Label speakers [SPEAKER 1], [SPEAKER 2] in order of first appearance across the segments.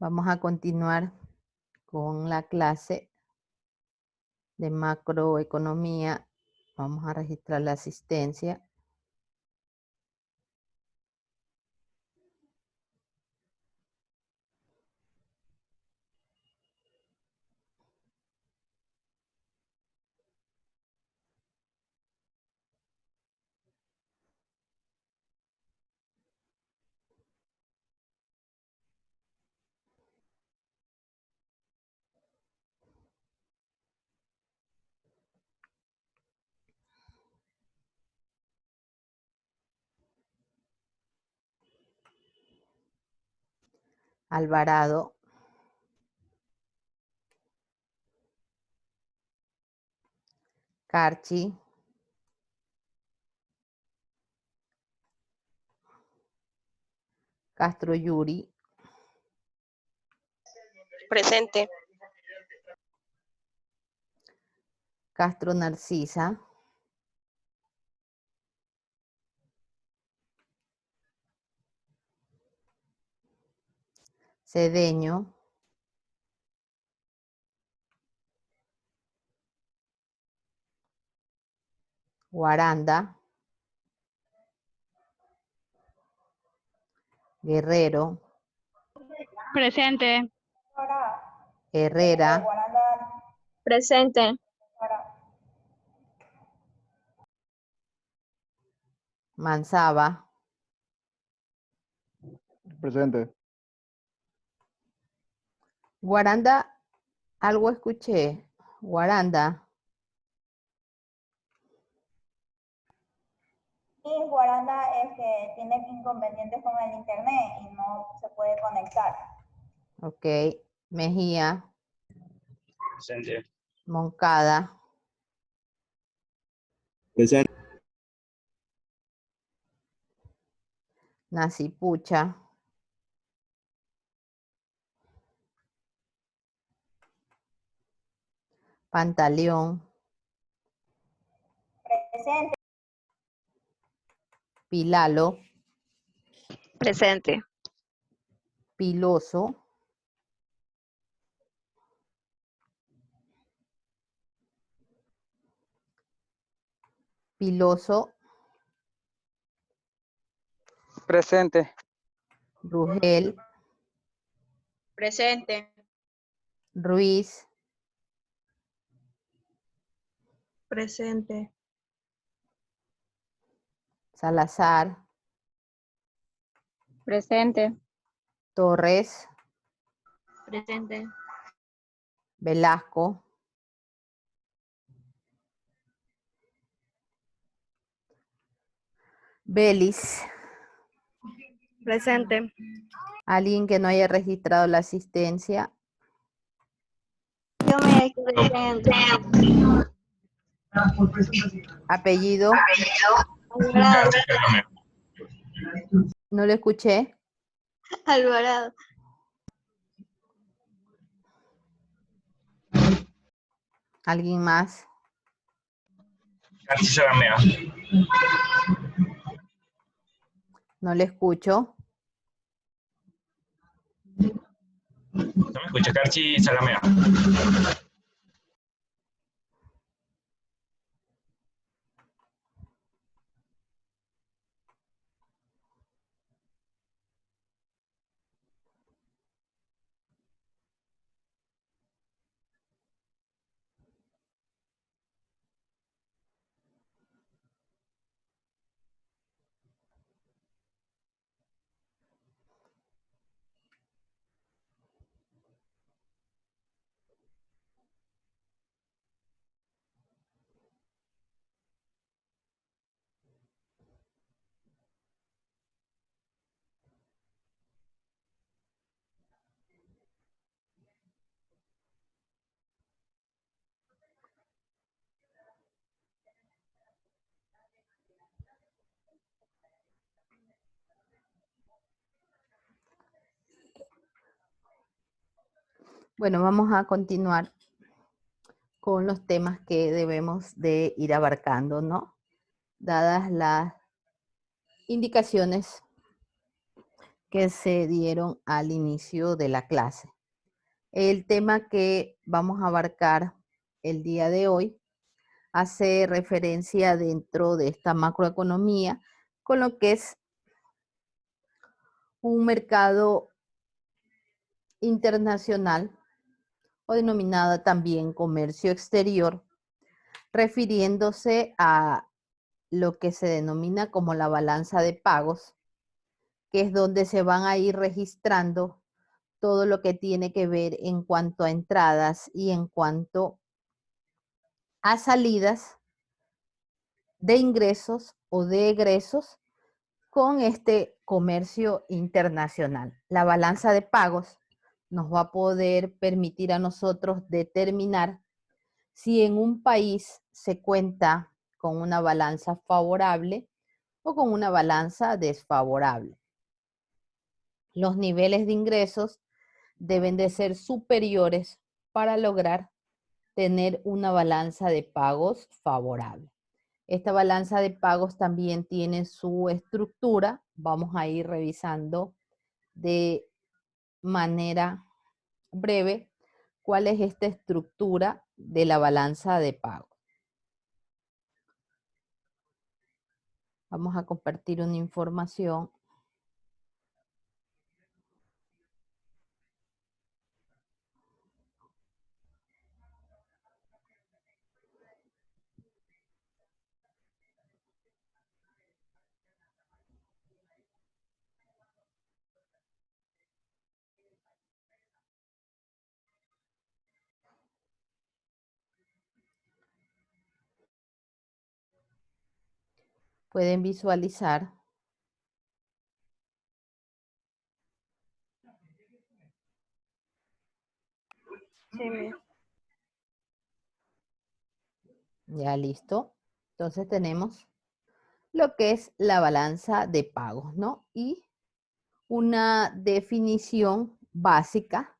[SPEAKER 1] Vamos a continuar con la clase de macroeconomía. Vamos a registrar la asistencia. Alvarado, Carchi, Castro Yuri,
[SPEAKER 2] Presente.
[SPEAKER 1] Castro Narcisa, Cedeño, Guaranda, Guerrero,
[SPEAKER 3] Presente.
[SPEAKER 1] Herrera,
[SPEAKER 2] Presente.
[SPEAKER 1] Manzaba,
[SPEAKER 4] Presente.
[SPEAKER 1] Guaranda, algo escuché. Guaranda,
[SPEAKER 5] Sí, Guaranda es que tiene inconvenientes con el internet y no se puede conectar.
[SPEAKER 1] ok. Mejía,
[SPEAKER 6] Presente.
[SPEAKER 1] Moncada,
[SPEAKER 4] Presente.
[SPEAKER 1] Nacipucha, Pantaleón,
[SPEAKER 5] Presente.
[SPEAKER 1] Pilalo,
[SPEAKER 2] Presente.
[SPEAKER 1] Piloso, Piloso,
[SPEAKER 6] Presente.
[SPEAKER 1] Rugel,
[SPEAKER 2] Presente.
[SPEAKER 1] Ruiz,
[SPEAKER 2] Presente.
[SPEAKER 1] Salazar,
[SPEAKER 3] Presente.
[SPEAKER 1] Torres,
[SPEAKER 2] Presente.
[SPEAKER 1] Velasco, Belis.
[SPEAKER 2] Presente.
[SPEAKER 1] Alguien que no haya registrado la asistencia.
[SPEAKER 2] Yo me presente.
[SPEAKER 1] Apellido,
[SPEAKER 2] Alvarado.
[SPEAKER 1] no lo escuché.
[SPEAKER 2] Alvarado.
[SPEAKER 1] ¿Alguien más?
[SPEAKER 6] Carchi Salamea.
[SPEAKER 1] No le escucho.
[SPEAKER 6] ¿No me escucha? Carchi Salamea.
[SPEAKER 1] Bueno, vamos a continuar con los temas que debemos de ir abarcando, ¿no? Dadas las indicaciones que se dieron al inicio de la clase. El tema que vamos a abarcar el día de hoy hace referencia dentro de esta macroeconomía con lo que es un mercado internacional o denominado también comercio exterior, refiriéndose a lo que se denomina como la balanza de pagos, que es donde se van a ir registrando todo lo que tiene que ver en cuanto a entradas y en cuanto a salidas de ingresos o de egresos con este comercio internacional. La balanza de pagos nos va a poder permitir a nosotros determinar si en un país se cuenta con una balanza favorable o con una balanza desfavorable. Los niveles de ingresos deben de ser superiores para lograr tener una balanza de pagos favorable. Esta balanza de pagos también tiene su estructura. Vamos a ir revisando de manera breve cuál es esta estructura de la balanza de pagos. Vamos a compartir una información. Pueden visualizar
[SPEAKER 2] Sí, miss.
[SPEAKER 1] ya listo. Entonces tenemos lo que es la balanza de pagos, ¿no? Y una definición básica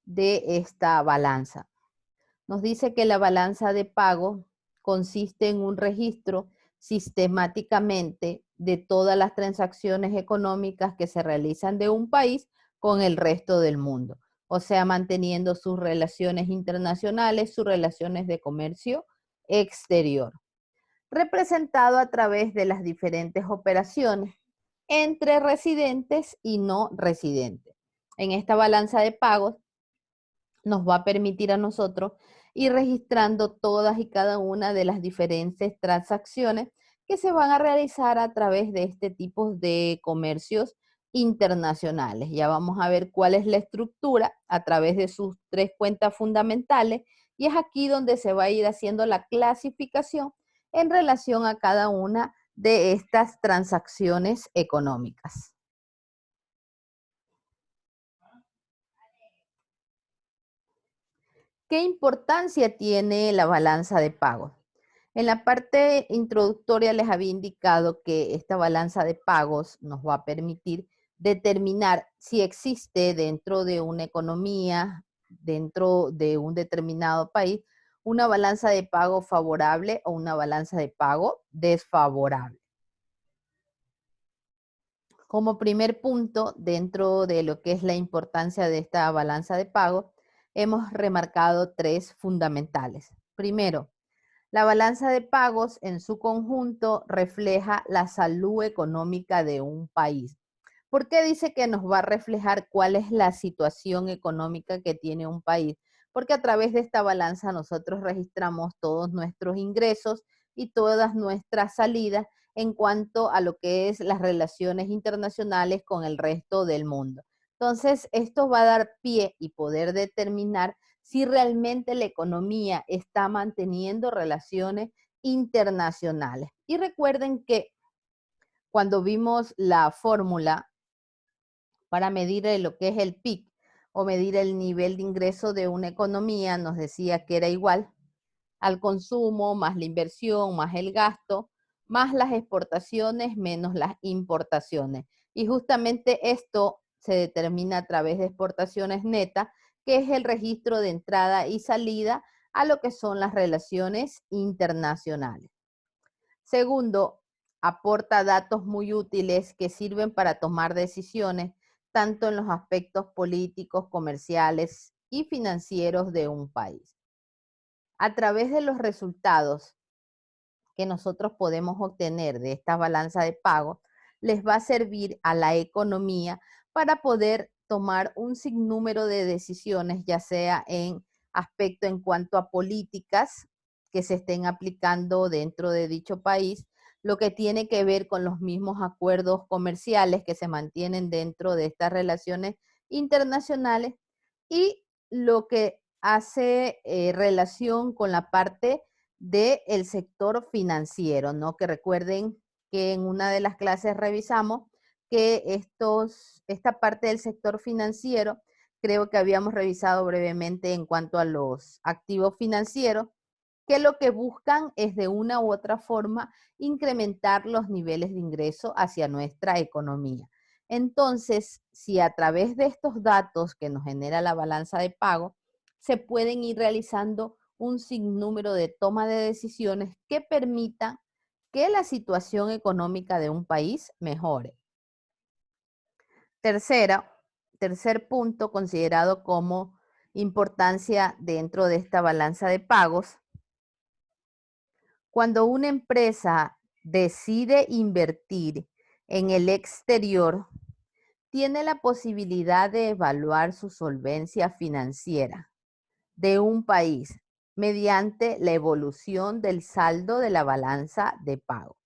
[SPEAKER 1] de esta balanza. Nos dice que la balanza de pago consiste en un registro sistemáticamente de todas las transacciones económicas que se realizan de un país con el resto del mundo. O sea, manteniendo sus relaciones internacionales, sus relaciones de comercio exterior, representado a través de las diferentes operaciones entre residentes y no residentes. En esta balanza de pagos nos va a permitir a nosotros ir registrando todas y cada una de las diferentes transacciones que se van a realizar a través de este tipo de comercios internacionales. Ya vamos a ver cuál es la estructura a través de sus 3 cuentas fundamentales y es aquí donde se va a ir haciendo la clasificación en relación a cada una de estas transacciones económicas. ¿Qué importancia tiene la balanza de pagos? En la parte introductoria les había indicado que esta balanza de pagos nos va a permitir determinar si existe dentro de una economía, dentro de un determinado país, una balanza de pago favorable o una balanza de pago desfavorable. Como primer punto, dentro de lo que es la importancia de esta balanza de pago, hemos remarcado 3 fundamentales. Primero, la balanza de pagos en su conjunto refleja la salud económica de un país. ¿Por qué dice que nos va a reflejar cuál es la situación económica que tiene un país? Porque a través de esta balanza nosotros registramos todos nuestros ingresos y todas nuestras salidas en cuanto a lo que es las relaciones internacionales con el resto del mundo. Entonces, esto va a dar pie y poder determinar si realmente la economía está manteniendo relaciones internacionales. Y recuerden que cuando vimos la fórmula para medir lo que es el PIB o medir el nivel de ingreso de una economía, nos decía que era igual al consumo, más la inversión, más el gasto, más las exportaciones, menos las importaciones. Y justamente esto se determina a través de exportaciones netas, que es el registro de entrada y salida a lo que son las relaciones internacionales. Segundo, aporta datos muy útiles que sirven para tomar decisiones tanto en los aspectos políticos, comerciales y financieros de un país. A través de los resultados que nosotros podemos obtener de esta balanza de pago, les va a servir a la economía para poder tomar un sinnúmero de decisiones, ya sea en aspecto en cuanto a políticas que se estén aplicando dentro de dicho país, lo que tiene que ver con los mismos acuerdos comerciales que se mantienen dentro de estas relaciones internacionales y lo que hace relación con la parte del sector financiero, ¿no? Que recuerden que en una de las clases revisamos que esta parte del sector financiero, creo que habíamos revisado brevemente en cuanto a los activos financieros, que lo que buscan es de una u otra forma incrementar los niveles de ingreso hacia nuestra economía. Entonces, si a través de estos datos que nos genera la balanza de pago, se pueden ir realizando un sinnúmero de toma de decisiones que permitan que la situación económica de un país mejore. Tercer punto considerado como importancia dentro de esta balanza de pagos. Cuando una empresa decide invertir en el exterior, tiene la posibilidad de evaluar su solvencia financiera de un país mediante la evolución del saldo de la balanza de pago.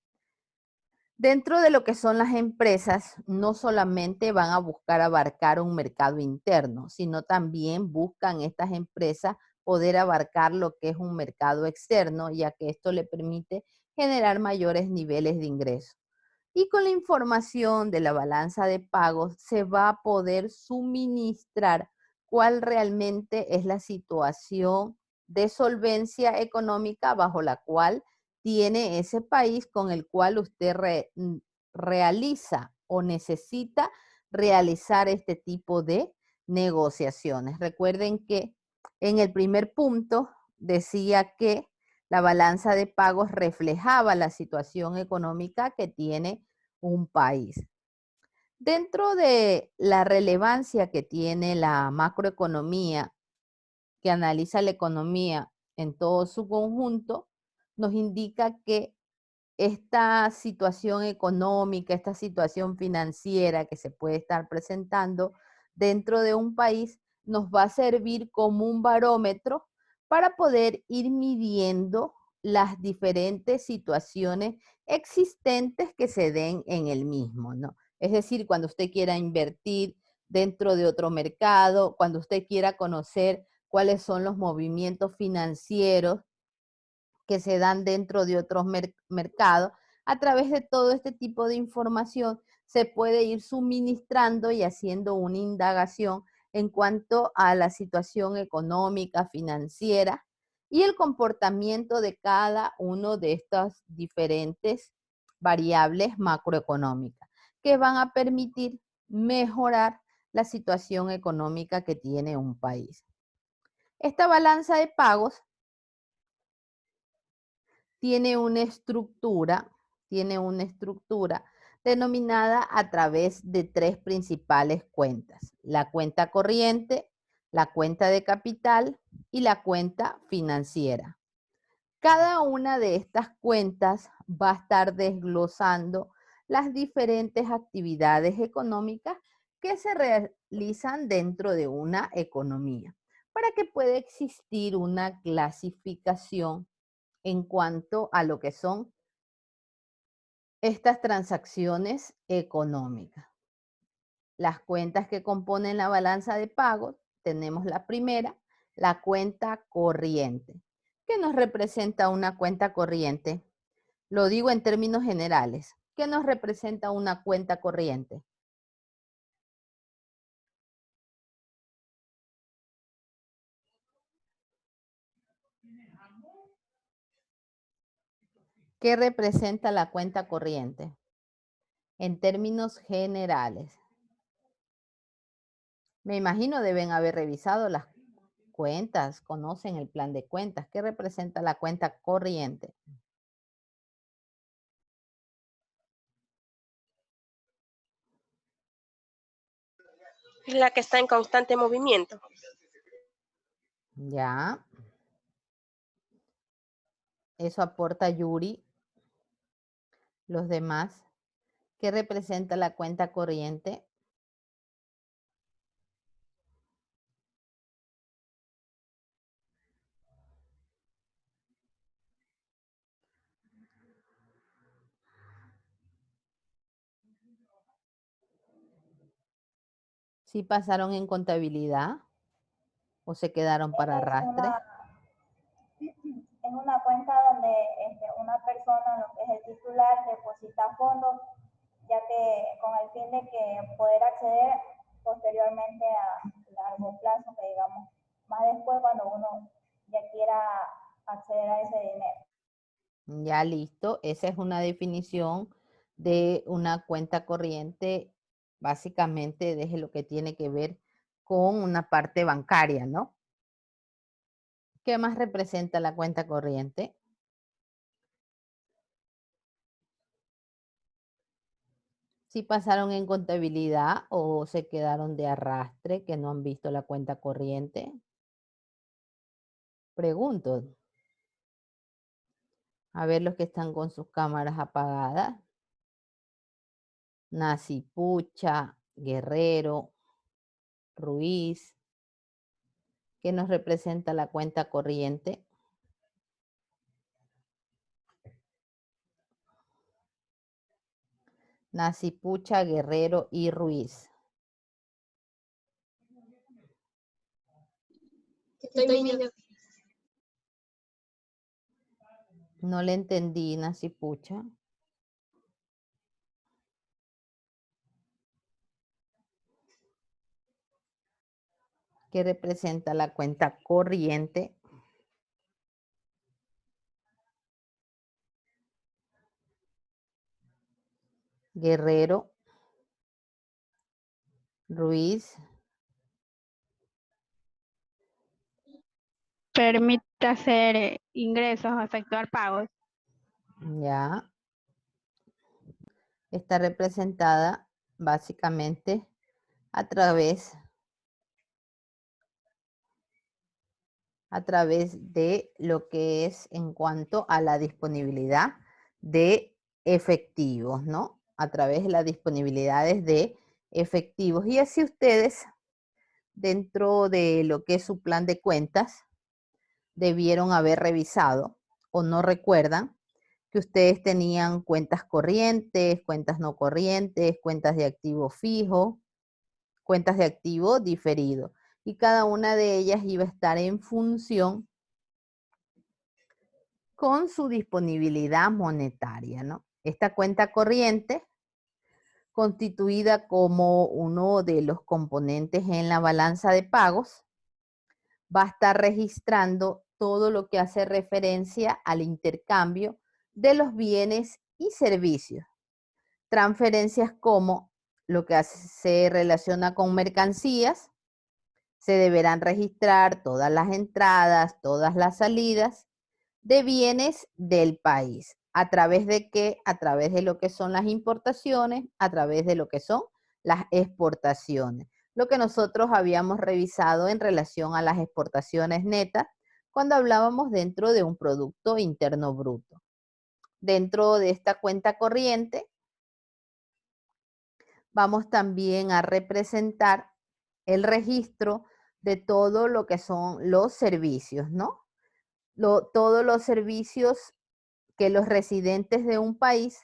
[SPEAKER 1] Dentro de lo que son las empresas, no solamente van a buscar abarcar un mercado interno, sino también buscan estas empresas poder abarcar lo que es un mercado externo, ya que esto le permite generar mayores niveles de ingreso. Y con la información de la balanza de pagos se va a poder suministrar cuál realmente es la situación de solvencia económica bajo la cual tiene ese país con el cual usted realiza o necesita realizar este tipo de negociaciones. Recuerden que en el primer punto decía que la balanza de pagos reflejaba la situación económica que tiene un país. Dentro de la relevancia que tiene la macroeconomía, que analiza la economía en todo su conjunto, nos indica que esta situación económica, esta situación financiera que se puede estar presentando dentro de un país, nos va a servir como un barómetro para poder ir midiendo las diferentes situaciones existentes que se den en el mismo, ¿no? Es decir, cuando usted quiera invertir dentro de otro mercado, cuando usted quiera conocer cuáles son los movimientos financieros que se dan dentro de otros mercados, a través de todo este tipo de información se puede ir suministrando y haciendo una indagación en cuanto a la situación económica, financiera y el comportamiento de cada uno de estas diferentes variables macroeconómicas que van a permitir mejorar la situación económica que tiene un país. Esta balanza de pagos tiene una estructura denominada a través de tres principales cuentas: la cuenta corriente, la cuenta de capital y la cuenta financiera. Cada una de estas cuentas va a estar desglosando las diferentes actividades económicas que se realizan dentro de una economía, para que pueda existir una clasificación en cuanto a lo que son estas transacciones económicas. Las cuentas que componen la balanza de pagos, tenemos la primera, la cuenta corriente. ¿Qué nos representa una cuenta corriente? Lo digo en términos generales. ¿Qué nos representa una cuenta corriente? ¿Qué representa la cuenta corriente? En términos generales. Me imagino deben haber revisado las cuentas, conocen el plan de cuentas. ¿Qué representa la cuenta corriente?
[SPEAKER 2] Es la que está en constante movimiento.
[SPEAKER 1] Ya. Eso aporta Yuri. Los demás. ¿Qué representa la cuenta corriente? ¿Sí pasaron en contabilidad o se quedaron para
[SPEAKER 5] Es
[SPEAKER 1] arrastre?
[SPEAKER 5] una cuenta donde una persona, lo que es el titular, deposita fondos, ya que con el fin de que poder acceder posteriormente a largo plazo, que digamos, más después cuando uno ya quiera acceder a ese dinero.
[SPEAKER 1] Ya listo. Esa es una definición de una cuenta corriente, básicamente desde lo que tiene que ver con una parte bancaria, ¿no? ¿Qué más representa la cuenta corriente? Si pasaron en contabilidad o se quedaron de arrastre que no han visto la cuenta corriente. Pregunto. A ver los que están con sus cámaras apagadas. Nasipucha, Guerrero, Ruiz. ¿Qué nos representa la cuenta corriente? Nasipucha, Guerrero y Ruiz.
[SPEAKER 2] Estoy medio...
[SPEAKER 1] No le entendí, Nasipucha. ¿Qué representa la cuenta corriente? Guerrero, Ruiz.
[SPEAKER 3] Permite hacer ingresos o efectuar pagos.
[SPEAKER 1] Ya. Está representada básicamente a través de lo que es en cuanto a la disponibilidad de efectivos, ¿no? A través de las disponibilidades de efectivos. Y así ustedes, dentro de lo que es su plan de cuentas, debieron haber revisado o no recuerdan que ustedes tenían cuentas corrientes, cuentas no corrientes, cuentas de activo fijo, cuentas de activo diferido. Y cada una de ellas iba a estar en función con su disponibilidad monetaria, ¿no? Esta cuenta corriente, constituida como uno de los componentes en la balanza de pagos, va a estar registrando todo lo que hace referencia al intercambio de los bienes y servicios. Transferencias como lo que se relaciona con mercancías, se deberán registrar todas las entradas, todas las salidas de bienes del país. ¿A través de qué? A través de lo que son las importaciones, a través de lo que son las exportaciones. Lo que nosotros habíamos revisado en relación a las exportaciones netas cuando hablábamos dentro de un Producto Interno Bruto. Dentro de esta cuenta corriente, vamos también a representar el registro de todo lo que son los servicios, ¿no? Todos los servicios que los residentes de un país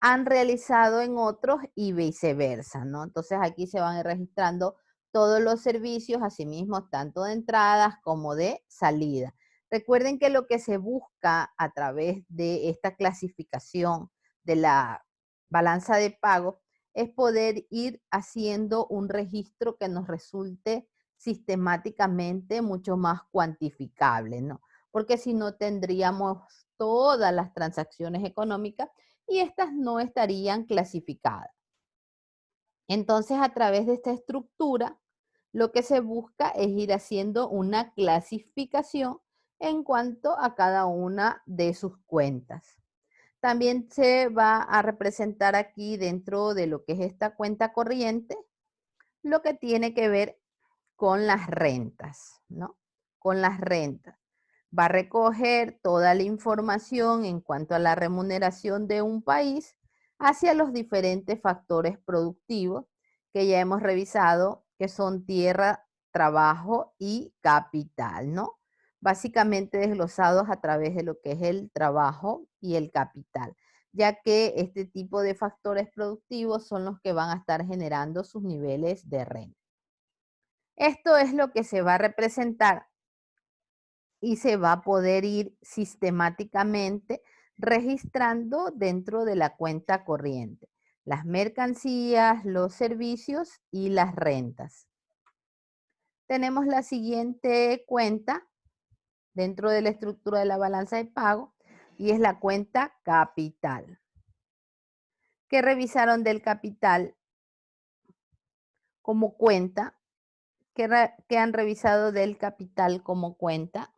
[SPEAKER 1] han realizado en otros y viceversa, ¿no? Entonces aquí se van a ir registrando todos los servicios, asimismo, tanto de entradas como de salida. Recuerden que lo que se busca a través de esta clasificación de la balanza de pago es poder ir haciendo un registro que nos resulte sistemáticamente mucho más cuantificable, ¿no? Porque si no tendríamos todas las transacciones económicas y estas no estarían clasificadas. Entonces, a través de esta estructura, lo que se busca es ir haciendo una clasificación en cuanto a cada una de sus cuentas. También se va a representar aquí dentro de lo que es esta cuenta corriente, lo que tiene que ver con las rentas, ¿no? Con las rentas. Va a recoger toda la información en cuanto a la remuneración de un país hacia los diferentes factores productivos que ya hemos revisado, que son tierra, trabajo y capital, ¿no? Básicamente desglosados a través de lo que es el trabajo y el capital, ya que este tipo de factores productivos son los que van a estar generando sus niveles de renta. Esto es lo que se va a representar y se va a poder ir sistemáticamente registrando dentro de la cuenta corriente, las mercancías, los servicios y las rentas. Tenemos la siguiente cuenta dentro de la estructura de la balanza de pago y es la cuenta capital. ¿Qué revisaron del capital como cuenta? ¿Qué han revisado del capital como cuenta?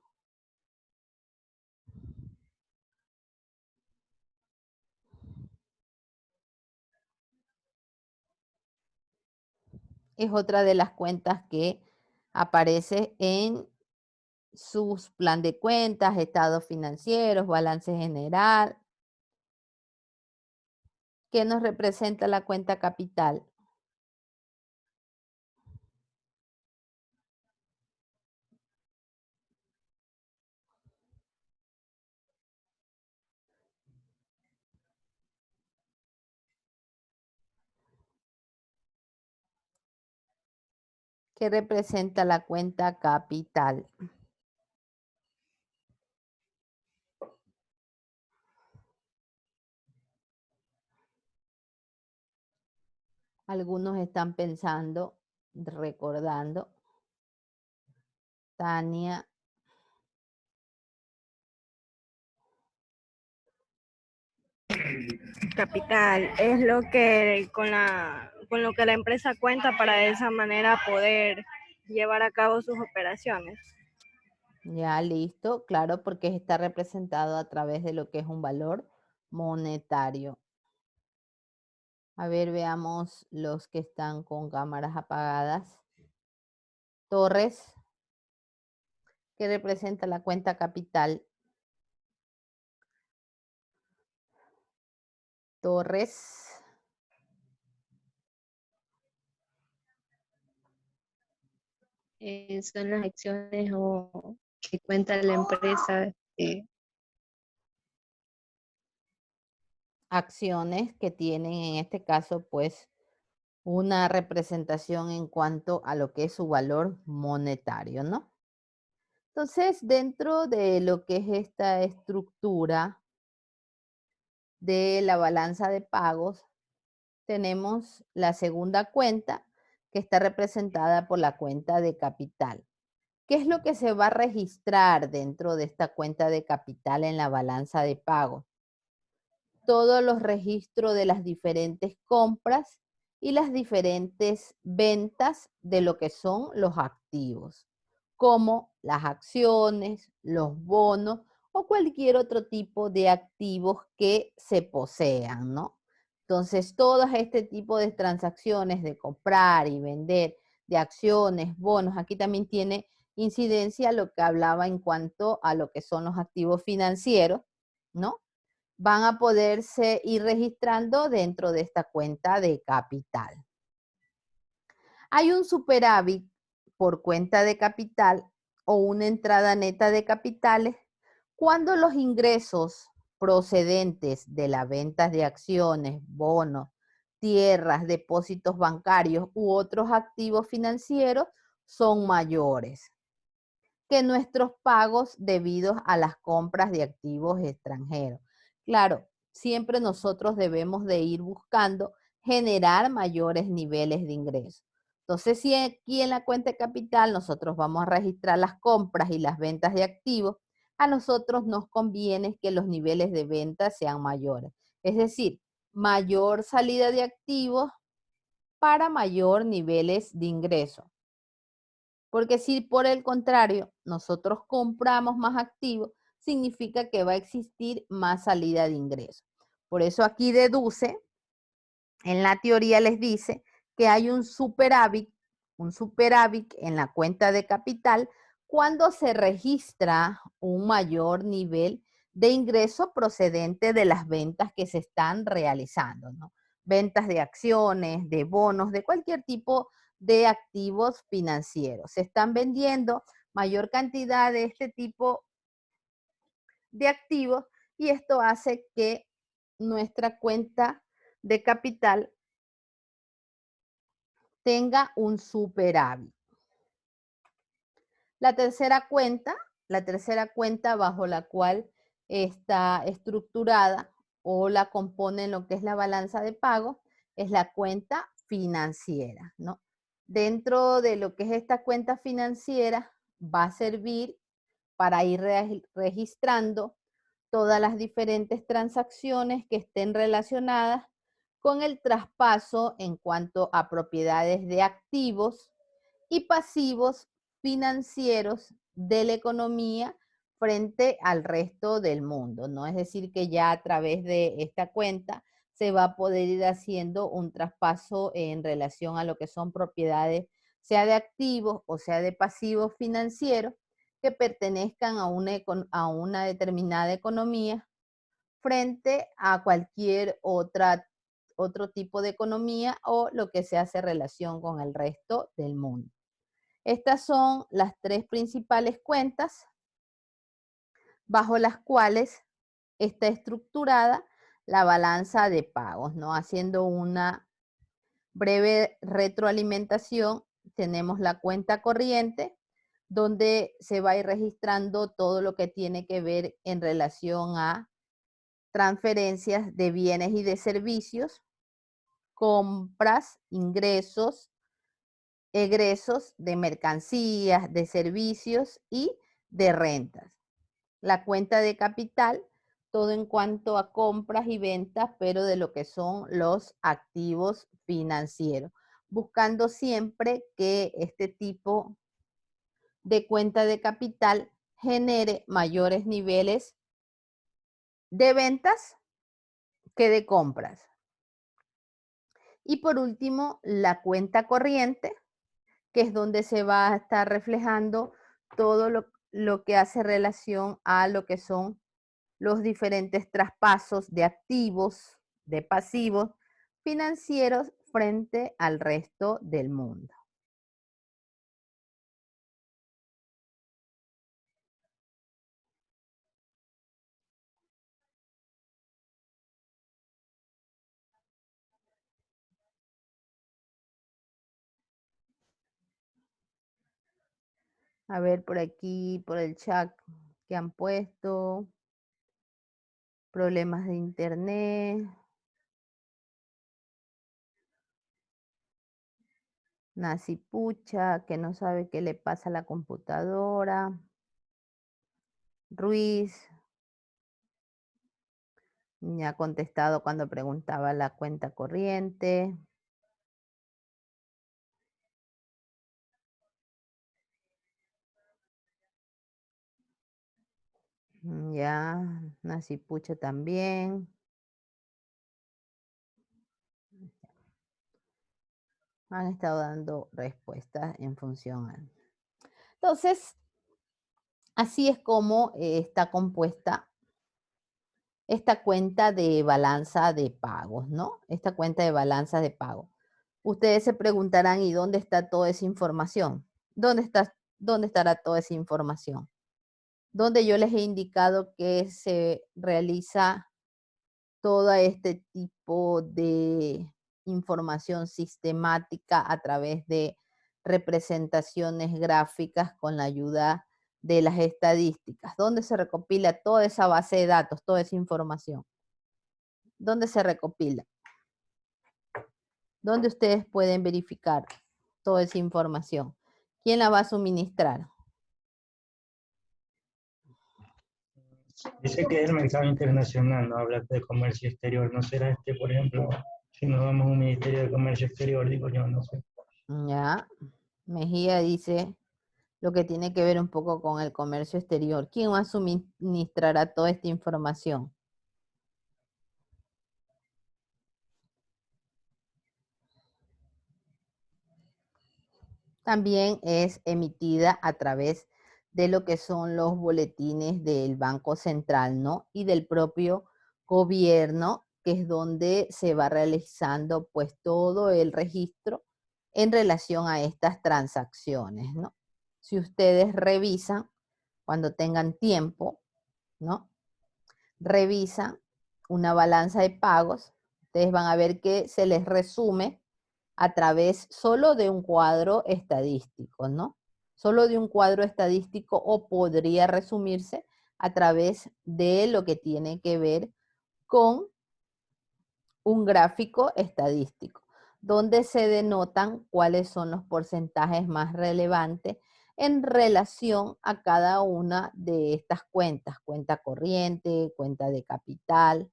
[SPEAKER 1] Es otra de las cuentas que aparece en sus plan de cuentas, estados financieros, balance general. ¿Qué nos representa la cuenta capital? ¿Qué representa la cuenta capital? Algunos están pensando, recordando. Tania.
[SPEAKER 4] Capital es lo que con lo que la empresa cuenta para de esa manera poder llevar a cabo sus operaciones.
[SPEAKER 1] Ya, listo. Claro, porque está representado a través de lo que es un valor monetario. A ver, veamos los que están con cámaras apagadas. Torres, ¿qué representa la cuenta capital? Torres.
[SPEAKER 7] Son las acciones o que cuenta la empresa.
[SPEAKER 1] Acciones que tienen en este caso pues una representación en cuanto a lo que es su valor monetario, ¿no? Entonces, dentro de lo que es esta estructura de la balanza de pagos, tenemos la segunda cuenta que está representada por la cuenta de capital. ¿Qué es lo que se va a registrar dentro de esta cuenta de capital en la balanza de pagos? Todos los registros de las diferentes compras y las diferentes ventas de lo que son los activos, como las acciones, los bonos o cualquier otro tipo de activos que se posean, ¿no? Entonces, todas este tipo de transacciones de comprar y vender de acciones, bonos, aquí también tiene incidencia lo que hablaba en cuanto a lo que son los activos financieros, ¿no? Van a poderse ir registrando dentro de esta cuenta de capital. Hay un superávit por cuenta de capital o una entrada neta de capitales cuando los ingresos procedentes de las ventas de acciones, bonos, tierras, depósitos bancarios u otros activos financieros son mayores que nuestros pagos debidos a las compras de activos extranjeros. Claro, siempre nosotros debemos de ir buscando generar mayores niveles de ingreso. Entonces, si aquí en la cuenta de capital nosotros vamos a registrar las compras y las ventas de activos, a nosotros nos conviene que los niveles de venta sean mayores. Es decir, mayor salida de activos para mayor niveles de ingreso. Porque si por el contrario nosotros compramos más activos, significa que va a existir más salida de ingresos. Por eso aquí deduce, en la teoría les dice que hay un superávit un superávit en la cuenta de capital cuando se registra un mayor nivel de ingreso procedente de las ventas que se están realizando, ¿no? Ventas de acciones, de bonos, de cualquier tipo de activos financieros. Se están vendiendo mayor cantidad de este tipo de activos y esto hace que nuestra cuenta de capital tenga un superávit. La tercera cuenta bajo la cual está estructurada o la compone en lo que es la balanza de pago, es la cuenta financiera, ¿no? Dentro de lo que es esta cuenta financiera va a servir para ir registrando todas las diferentes transacciones que estén relacionadas con el traspaso en cuanto a propiedades de activos y pasivos financieros de la economía frente al resto del mundo, ¿no? Es decir, que ya a través de esta cuenta se va a poder ir haciendo un traspaso en relación a lo que son propiedades, sea de activos o sea de pasivos financieros, que pertenezcan a una determinada economía frente a cualquier otro tipo de economía o lo que se hace relación con el resto del mundo. Estas son las tres principales cuentas bajo las cuales está estructurada la balanza de pagos, ¿no? Haciendo una breve retroalimentación, tenemos la cuenta corriente, donde se va a ir registrando todo lo que tiene que ver en relación a transferencias de bienes y de servicios, compras, ingresos, egresos de mercancías, de servicios y de rentas. La cuenta de capital, todo en cuanto a compras y ventas, pero de lo que son los activos financieros, buscando siempre que este tipo de cuenta de capital genere mayores niveles de ventas que de compras. Y por último, la cuenta corriente, que es donde se va a estar reflejando todo lo que hace relación a lo que son los diferentes traspasos de activos, de pasivos financieros frente al resto del mundo. A ver por aquí, por el chat que han puesto. Problemas de internet. Nasipucha, que no sabe qué le pasa a la computadora. Ruiz, me ha contestado cuando preguntaba la cuenta corriente. Ya, Nasipucha también. Han estado dando respuestas en función a... Entonces, así es como está compuesta esta cuenta de balanza de pagos, ¿no? Esta cuenta de balanza de pago. Ustedes se preguntarán, ¿y dónde está toda esa información? ¿Dónde estará toda esa información? Donde yo les he indicado que se realiza todo este tipo de información sistemática a través de representaciones gráficas con la ayuda de las estadísticas. ¿Dónde se recopila toda esa base de datos, toda esa información? ¿Dónde se recopila? ¿Dónde ustedes pueden verificar toda esa información? ¿Quién la va a suministrar?
[SPEAKER 8] Dice que es el mercado internacional, no habla de comercio exterior. ¿No será este, por ejemplo, si nos vamos a un ministerio de comercio exterior? Digo yo, no sé.
[SPEAKER 1] Ya, Mejía dice lo que tiene que ver un poco con el comercio exterior. ¿Quién va a suministrar toda esta información? también es emitida a través de lo que son los boletines del Banco Central, ¿no? Y del propio gobierno, que es donde se va realizando pues todo el registro en relación a estas transacciones, ¿no? Si ustedes revisan, cuando tengan tiempo, ¿no? Revisan una balanza de pagos, ustedes van a ver que se les resume a través solo de un cuadro estadístico, ¿no? Solo de un cuadro estadístico, o podría resumirse a través de lo que tiene que ver con un gráfico estadístico, donde se denotan cuáles son los porcentajes más relevantes en relación a cada una de estas cuentas, cuenta corriente, cuenta de capital,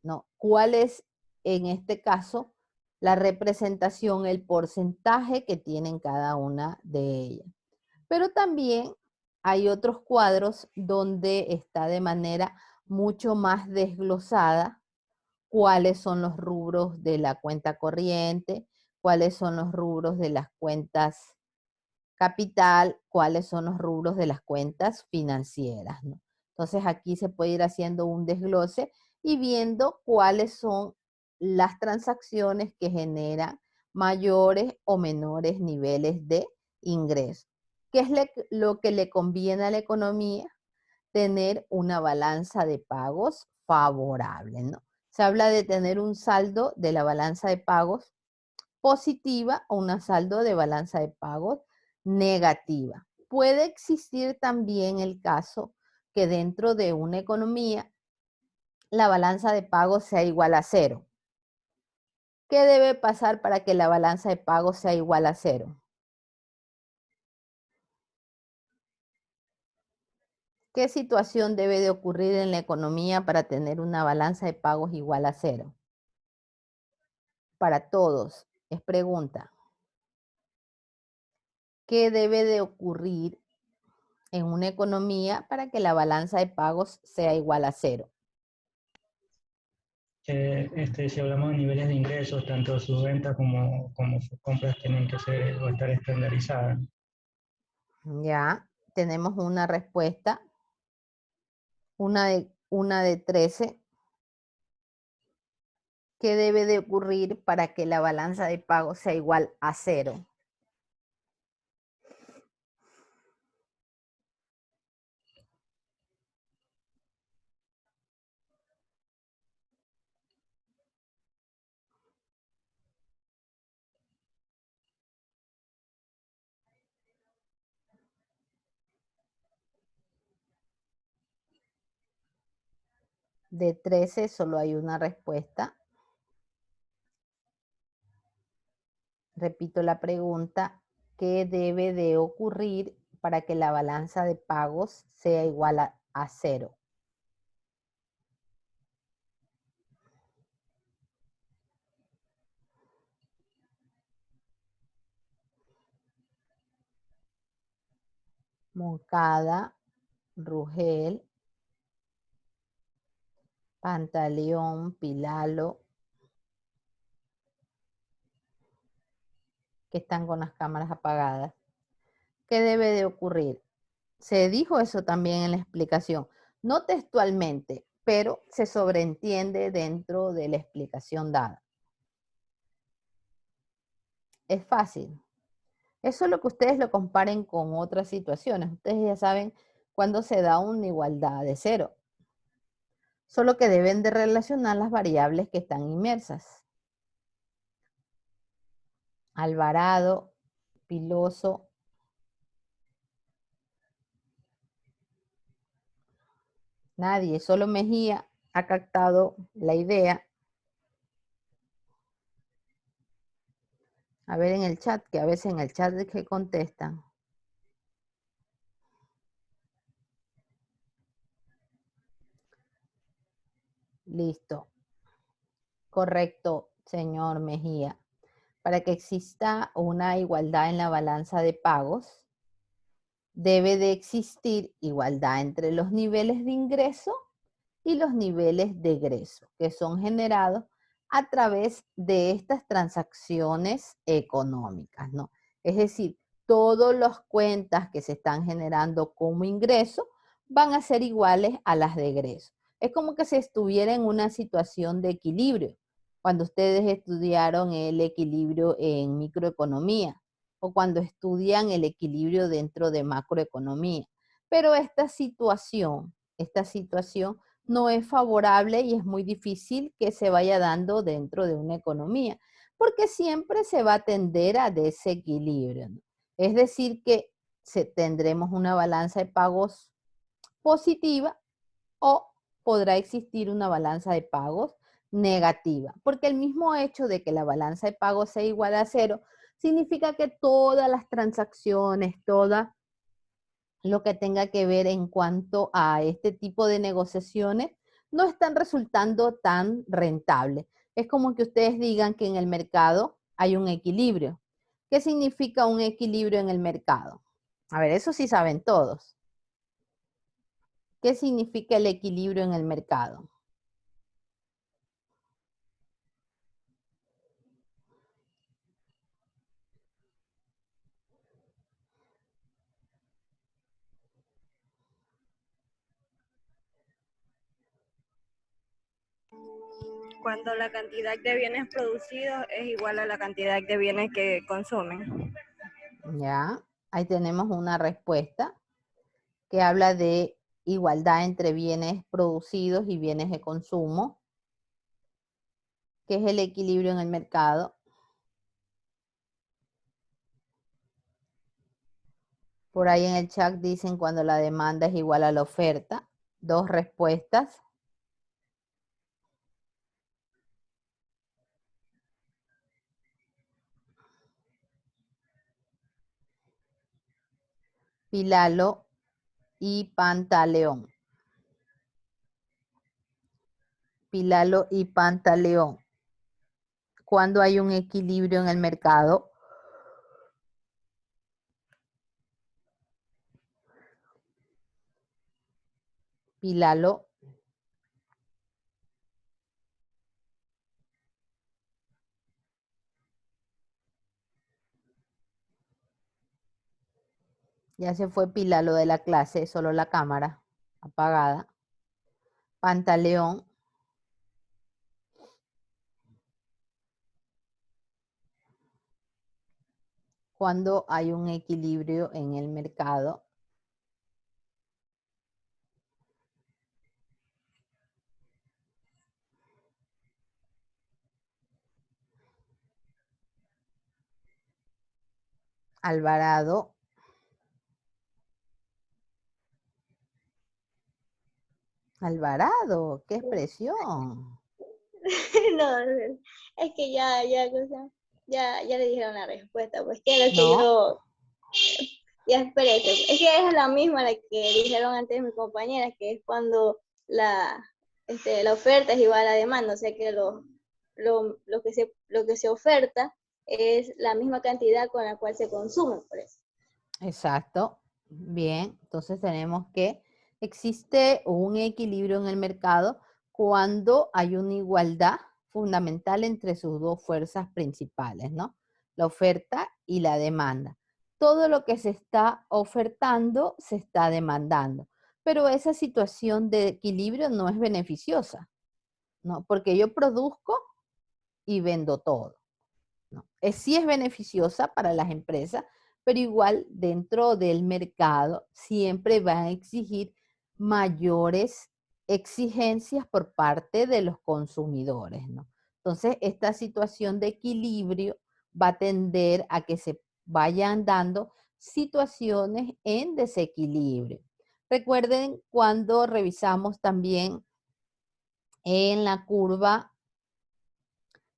[SPEAKER 1] ¿no? ¿Cuál es, en este caso, la representación, el porcentaje que tienen cada una de ellas? Pero también hay otros cuadros donde está de manera mucho más desglosada cuáles son los rubros de la cuenta corriente, cuáles son los rubros de las cuentas capital, cuáles son los rubros de las cuentas financieras, ¿no? Entonces aquí se puede ir haciendo un desglose y viendo cuáles son las transacciones que generan mayores o menores niveles de ingreso. ¿Qué es lo que le conviene a la economía? Tener una balanza de pagos favorable, ¿no? Se habla de tener un saldo de la balanza de pagos positiva o un saldo de balanza de pagos negativa. Puede existir también el caso que dentro de una economía la balanza de pagos sea igual a cero. ¿Qué debe pasar para que la balanza de pagos sea igual a cero? ¿Qué situación debe de ocurrir en la economía para tener una balanza de pagos igual a cero? Para todos, es pregunta. ¿Qué debe de ocurrir en una economía para que la balanza de pagos sea igual a cero?
[SPEAKER 8] Si hablamos de niveles de ingresos, tanto sus ventas como sus compras tienen que ser o estar estandarizadas.
[SPEAKER 1] Ya, tenemos una respuesta. Una de 13. ¿Qué debe de ocurrir para que la balanza de pagos sea igual a cero? De 13 solo hay una respuesta. Repito la pregunta, ¿qué debe de ocurrir para que la balanza de pagos sea igual a cero? Moncada, Rugel, Pantaleón, Pilalo, que están con las cámaras apagadas. ¿Qué debe de ocurrir? Se dijo eso también en la explicación, no textualmente, pero se sobreentiende dentro de la explicación dada. Es fácil. Eso es lo que ustedes lo comparen con otras situaciones. Ustedes ya saben cuando se da una igualdad de cero. Solo que deben de relacionar las variables que están inmersas. Alvarado, Piloso, nadie, solo Mejía ha captado la idea. A ver en el chat, que a veces en el chat es que contestan. Listo. Correcto, señor Mejía. Para que exista una igualdad en la balanza de pagos, debe de existir igualdad entre los niveles de ingreso y los niveles de egreso, que son generados a través de estas transacciones económicas, ¿no? Es decir, todas las cuentas que se están generando como ingreso van a ser iguales a las de egreso. Es como que se estuviera en una situación de equilibrio, cuando ustedes estudiaron el equilibrio en microeconomía o cuando estudian el equilibrio dentro de macroeconomía. Pero esta situación no es favorable y es muy difícil que se vaya dando dentro de una economía, porque siempre se va a tender a desequilibrio, ¿no? Es decir, que tendremos una balanza de pagos positiva o podrá existir una balanza de pagos negativa, porque el mismo hecho de que la balanza de pagos sea igual a cero significa que todas las transacciones, toda lo que tenga que ver en cuanto a este tipo de negociaciones no están resultando tan rentables. Es como que ustedes digan que en el mercado hay un equilibrio. ¿Qué significa un equilibrio en el mercado? A ver, eso sí saben todos. ¿Qué significa el equilibrio en el mercado?
[SPEAKER 4] Cuando la cantidad de bienes producidos es igual a la cantidad de bienes que consumen.
[SPEAKER 1] Ya, ahí tenemos una respuesta que habla de igualdad entre bienes producidos y bienes de consumo, que es el equilibrio en el mercado. Por ahí en el chat dicen cuando la demanda es igual a la oferta. Dos respuestas. Pilalo y Pantaleón. Pilalo y Pantaleón. Cuando hay un equilibrio en el mercado, Pilalo ya se fue Pilalo de la clase, solo la cámara apagada. Pantaleón. Cuando hay un equilibrio en el mercado. Alvarado. Alvarado, qué expresión.
[SPEAKER 9] No, es que ya le dijeron la respuesta, pues que lo que
[SPEAKER 1] No.
[SPEAKER 9] yo, ya espérate, es que es la misma la que dijeron antes mis compañeras, que es cuando la oferta es igual a la demanda, o sea que lo que se oferta es la misma cantidad con la cual se consume, por eso.
[SPEAKER 1] Exacto. Bien, entonces tenemos que existe un equilibrio en el mercado cuando hay una igualdad fundamental entre sus dos fuerzas principales, ¿no? La oferta y la demanda. Todo lo que se está ofertando se está demandando, pero esa situación de equilibrio no es beneficiosa, ¿no? Porque yo produzco y vendo todo, ¿no? Sí es beneficiosa para las empresas, pero igual dentro del mercado siempre van a exigir mayores exigencias por parte de los consumidores, ¿no? Entonces, esta situación de equilibrio va a tender a que se vayan dando situaciones en desequilibrio. Recuerden cuando revisamos también en la curva,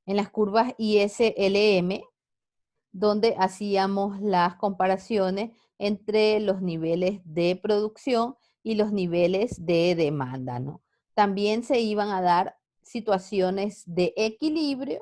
[SPEAKER 1] en las curvas ISLM, donde hacíamos las comparaciones entre los niveles de producción y los niveles de demanda, ¿no? También se iban a dar situaciones de equilibrio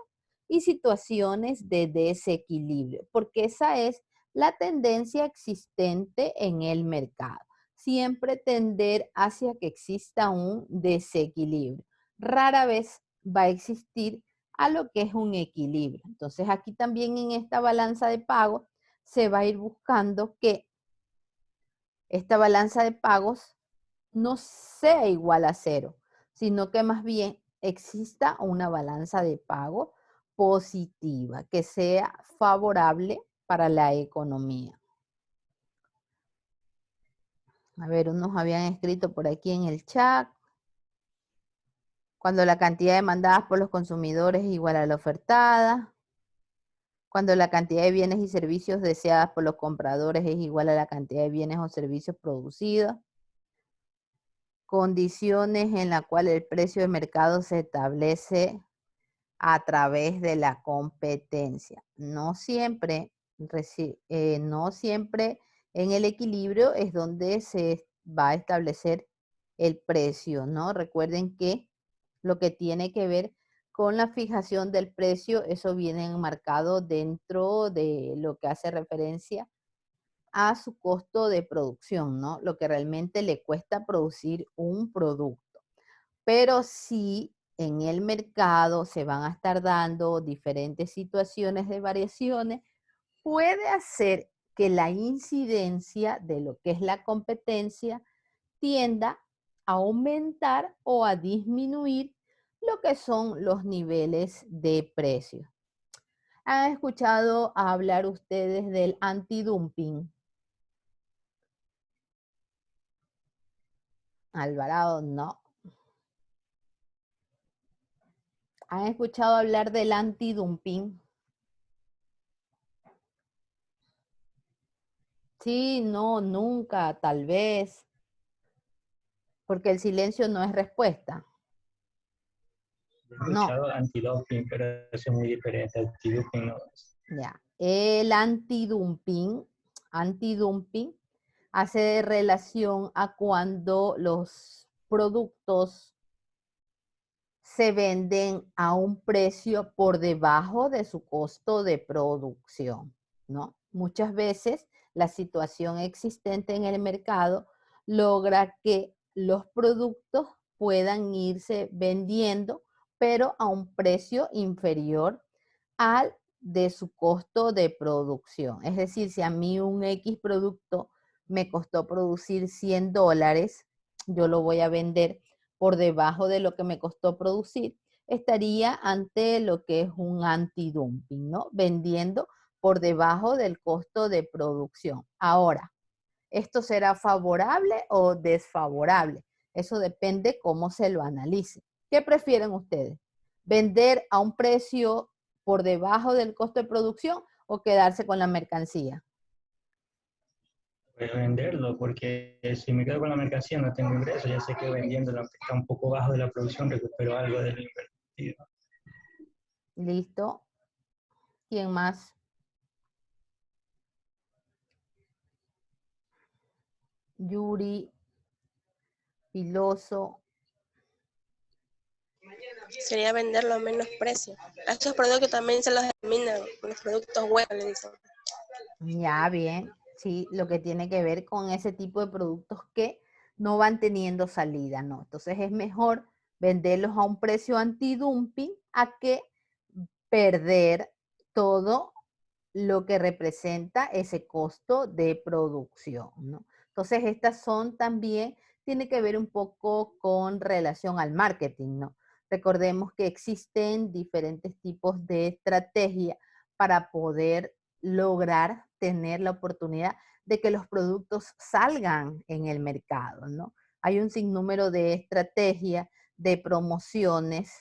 [SPEAKER 1] y situaciones de desequilibrio, porque esa es la tendencia existente en el mercado. Siempre tender hacia que exista un desequilibrio. Rara vez va a existir a lo que es un equilibrio. Entonces aquí también en esta balanza de pago se va a ir buscando que esta balanza de pagos no sea igual a 0, sino que más bien exista una balanza de pago positiva, que sea favorable para la economía. A ver, unos habían escrito por aquí en el chat. Cuando la cantidad demandadas por los consumidores es igual a la ofertada. Cuando la cantidad de bienes y servicios deseadas por los compradores es igual a la cantidad de bienes o servicios producidos. Condiciones en las cuales el precio de mercado se establece a través de la competencia. No siempre en el equilibrio es donde se va a establecer el precio, ¿no? Recuerden que lo que tiene que ver con la fijación del precio, eso viene enmarcado dentro de lo que hace referencia a su costo de producción, ¿no? Lo que realmente le cuesta producir un producto. Pero si en el mercado se van a estar dando diferentes situaciones de variaciones, puede hacer que la incidencia de lo que es la competencia tienda a aumentar o a disminuir lo que son los niveles de precio. ¿Han escuchado hablar ustedes del antidumping? Alvarado, no. ¿Han escuchado hablar del antidumping? Sí, no, nunca, tal vez. Porque el silencio no es respuesta.
[SPEAKER 8] He escuchado antidumping, pero eso es muy diferente. Antidumping no es.
[SPEAKER 1] Ya. El antidumping hace relación a cuando los productos se venden a un precio por debajo de su costo de producción, ¿no? Muchas veces la situación existente en el mercado logra que los productos puedan irse vendiendo, pero a un precio inferior al de su costo de producción. Es decir, si a mí un X producto me costó producir $100, yo lo voy a vender por debajo de lo que me costó producir, estaría ante lo que es un antidumping, ¿no? Vendiendo por debajo del costo de producción. Ahora, ¿esto será favorable o desfavorable? Eso depende cómo se lo analice. ¿Qué prefieren ustedes? ¿Vender a un precio por debajo del costo de producción o quedarse con la mercancía?
[SPEAKER 8] Pues venderlo, porque si me quedo con la mercancía no tengo ingreso, ya sé que vendiéndolo, aunque está un poco bajo de la producción, recupero algo de lo invertido.
[SPEAKER 1] Listo. ¿Quién más? Yuri, Piloso.
[SPEAKER 2] Sería venderlo a menos precio. A estos productos también se los denominan los productos web, le dicen.
[SPEAKER 1] Ya, bien. Sí, lo que tiene que ver con ese tipo de productos que no van teniendo salida, ¿no? Entonces es mejor venderlos a un precio antidumping a que perder todo lo que representa ese costo de producción, ¿no? Entonces estas son también, tiene que ver un poco con relación al marketing, ¿no? Recordemos que existen diferentes tipos de estrategia para poder lograr tener la oportunidad de que los productos salgan en el mercado, ¿no? Hay un sinnúmero de estrategias, de promociones,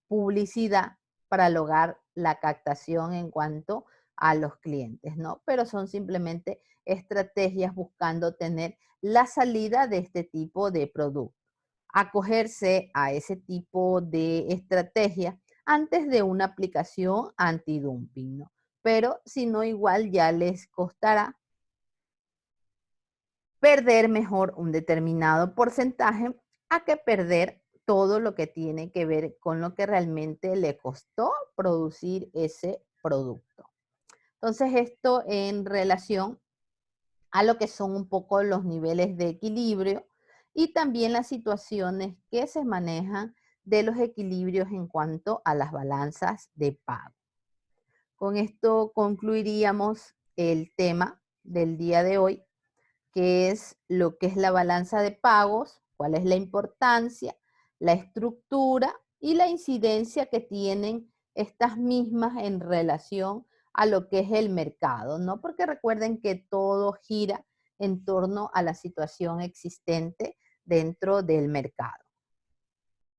[SPEAKER 1] publicidad para lograr la captación en cuanto a los clientes, ¿no? Pero son simplemente estrategias buscando tener la salida de este tipo de producto. Acogerse a ese tipo de estrategia antes de una aplicación antidumping, ¿no? Pero si no, igual ya les costará perder mejor un determinado porcentaje a que perder todo lo que tiene que ver con lo que realmente le costó producir ese producto. Entonces, esto en relación a lo que son un poco los niveles de equilibrio y también las situaciones que se manejan de los equilibrios en cuanto a las balanzas de pago. Con esto concluiríamos el tema del día de hoy, que es lo que es la balanza de pagos, cuál es la importancia, la estructura y la incidencia que tienen estas mismas en relación a lo que es el mercado, ¿no? Porque recuerden que todo gira en torno a la situación existente dentro del mercado.